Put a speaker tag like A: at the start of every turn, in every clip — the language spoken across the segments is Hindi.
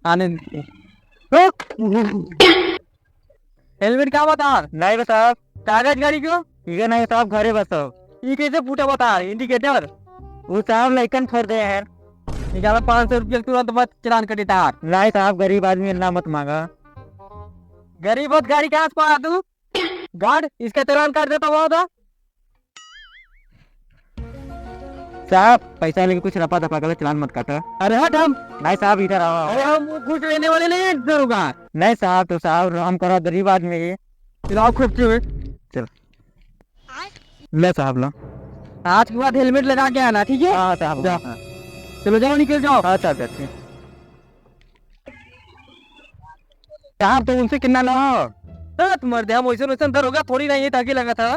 A: आने रुक। हेलमेट क्या बता नहीं बता। कागज गाड़ी क्यों ये नहीं साहब घरे बताओ। ये कैसे फूटा बता इंडिकेटर वो साहब लाइकन खरीदे हैं। निकाला 500 रुपया तुरंत मत चलान कटे तार नहीं साहब गरीब आदमी ना मत मांगा। गरीब बहुत गाड़ी के आसपास तू गार्ड इसका चलान काट देता हुआ था साहब पैसा लेके कुछ रपा दपा कर चलान मत काटा। अरे हट हम नहीं साहब इधर आओ। अरे हम घूस लेने वाले नहीं इधर होगा नहीं साहब तो साहब हम करो गरीब आदमी है चलाओ खूब चल ले साहब लो आज के बाद हेलमेट लगा के आना ठीक है। हाँ साहब जाओ चलो जाओ निकल जाओ। हाँ साहब जाते साहब तो उनसे कितना लो मर दे हम वैसे वैसे अंदर होगा थोड़ी नहीं ताकि लगा था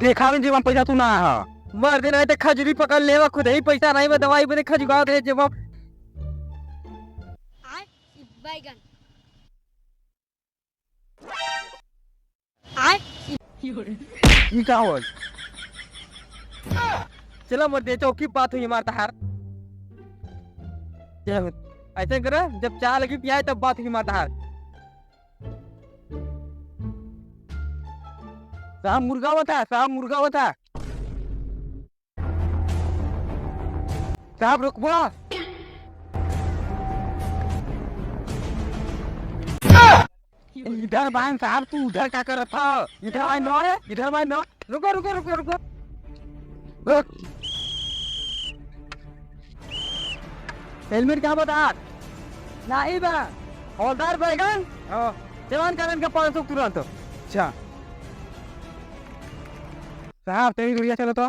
A: देखा भी जीवन पैसा तू ना मर दे नहीं तो खजूरी पकड़ ले खुद ही पैसा नहीं मैं दवाई बने खजुगा दे जब
B: बैगन
A: ये क्या हो चलो मर दे चौकी बात हुई मारता हार ऐसे करो जब चाय लगी पियाए तब बात हुई मारता हार साहब मुर्गा होता साहब रुकवा इधर बाइन साहब तू उधर क्या कर रहा था इधर बाइन नो है इधर बाइन नो रुको रुको रुको रुको रुक हेलमेट क्या बता नहीं बा हौलदार बैगन जवान कारण का 500 तुरंत। अच्छा साहब तेरी गुड़िया चलो तो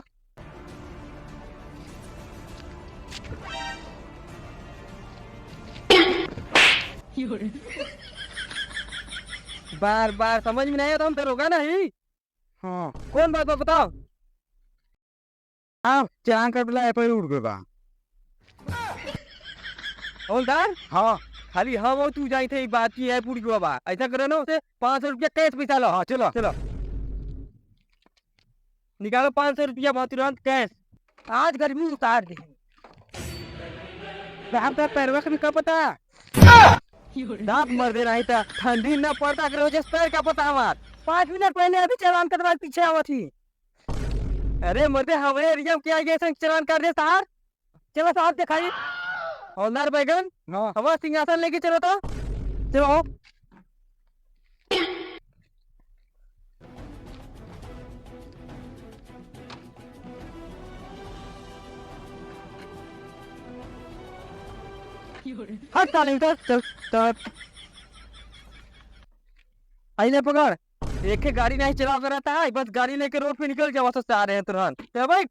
A: बार बार समझ में नहीं आता हम तेरे होगा नहीं। हाँ कौन बात बताओ आप चालान कर बुलाए पर उड़ गए बा हौलदार। हाँ खाली हम और तू जाई थे एक बात की है पूरी बा ऐसा करे ना उसे 500 रुपया कैश पैसा लो। हाँ चलो चलो निकालो 500 रुपया बहुत तुरंत कैश आज गर्मी उतार दे पैरवा का भी क्या पता दांत मर दे रही था ठंडी न पड़ता करो जिस पैर का पता मत 5 मिनट पहले अभी चलान करवा पीछे आवा थी। अरे मर्दे हमारे एरिया में क्या गए चलान कर दे सार चलो साहब दिखाइए हौलदार बैगन हमारा सिंहासन लेके चलो तो चलो हट साले उधर चल आइए पकड़ एक गाड़ी नहीं चला कर रहता है बस गाड़ी लेके रोड पे निकल जाओ से आ रहे हैं तुरंत क्या भाई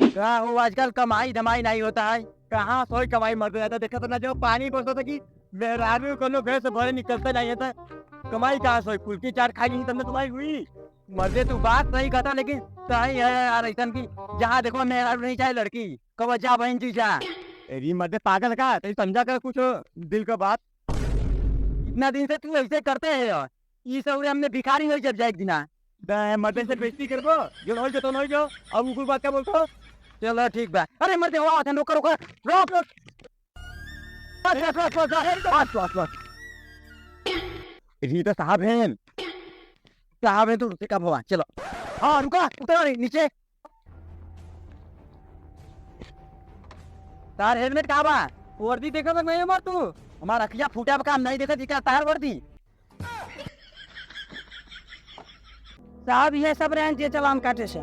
A: कहाँ वो आजकल कमाई धमाई नहीं होता है कहाँ सोई कमाई मर जाता देखा तो ना जो पानी बरसता था कि आदमी को घर से भरे निकलते नहीं था कमाई कहाँ सोई फुल्की चाट खाई नहीं तब कमाई हुई मर्दे तू बात नहीं कहता लेकिन सही है यार ऐसा की जहाँ देखो मेरा नहीं चाहे लड़की कब जा बहन जी जा अरे मर्दे पागल का तो समझा कर कुछ दिल का बात इतना दिन से तू ऐसे करते है ये सब हमने भिखारी हो जब जाए दिना मर्दे से बेइज्जती करबो जो नहीं तो नहीं जो अब ऊपर बात क्या बोलतो चलो ठीक बा अरे मर्दे हो रोक रोक रोक रोक बस ये तो साहब हैं साहब है तो रुके का भवा चलो हाँ रुका उतर नीचे तार हेलमेट कहाँ बा वर्दी देखा तो नहीं मार तू हमारा अखिया फूटा काम नहीं देखा दिखा तार वर्दी
B: साहब ये सब रहन जे चलान काटे से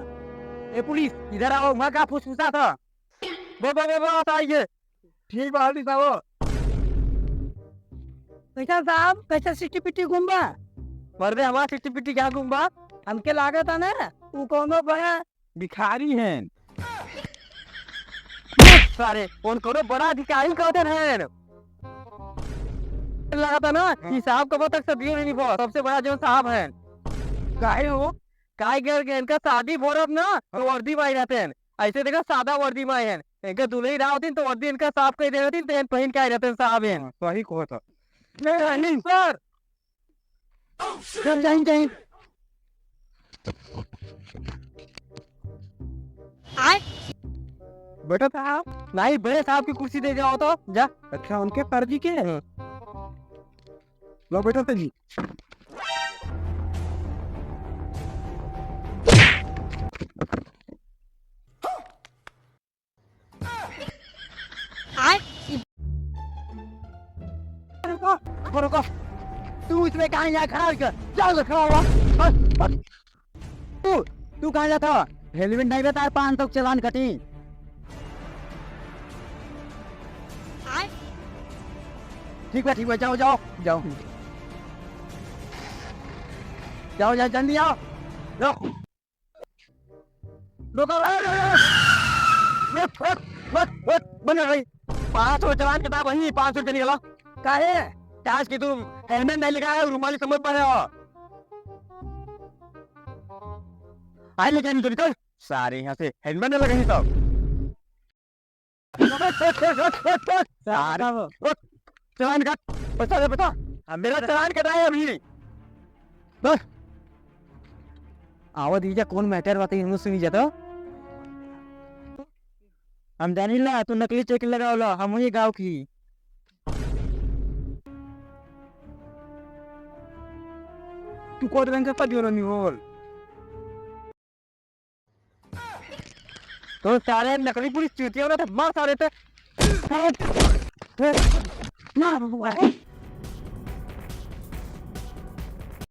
A: ए पुलिस इधर आओ वहाँ का फुसफुसा था वो आइए ठीक बात ही साहब
B: कैसा साहब कैसा सिटी पिटी घूमबा
A: मर्दे हमारा सिटी पिटी क्या घूमबा
B: हमके लागत है ना वो कोनो बड़ा
A: भिखारी हैं सारे कौन करो बड़ा अधिकारी कहते हैं लगा था ना कि साहब कब तक सब नहीं बहुत सबसे बड़ा जो साहब है काहे हो काय करके इनका शादी भोरब ना तो वर्दी में रहते हैं ऐसे देखा सादा वर्दी में है इनका दुल्ही रहा होती तो वर्दी इनका साफ कर दे रहती तो पहन के रहते हैं साहब हैं सही कहो तो नहीं सर चल जाएंगे बेटा साहब नहीं बड़े साहब की कुर्सी दे जाओ तो जा। अच्छा उनके फर्जी के हैं। लो बेटा जी। रुको रुको तू इसमें कहाँ यहाँ खड़ा कर चल खड़ा हुआ तू कहाँ जाता है हेलमेट नहीं रहता है 500 चलान कटी ठीक है जाओ जाओ जाओ जाओ जाओ जल्दी आओ लो रुको बना रही 500 चलान किताब वही 500 रुपये निकला काहे आज की तुम हेलमेट नहीं लगा है रुमाली समझ पा रहे हो आए लेके नहीं तो सारे यहाँ से हेलमेट नहीं लगे सब चलान काट बता मेरा चलान कटा है अभी बस आवा दीजिए कौन मैटर बात है सुनी जाता हम जानी ला तू नकली चेक लगाओ ला हम वही गाँव की तू कोड रंग का दियो नहीं बोल तो सारे नकली पुलिस चूतिया ना मार सारे थे ना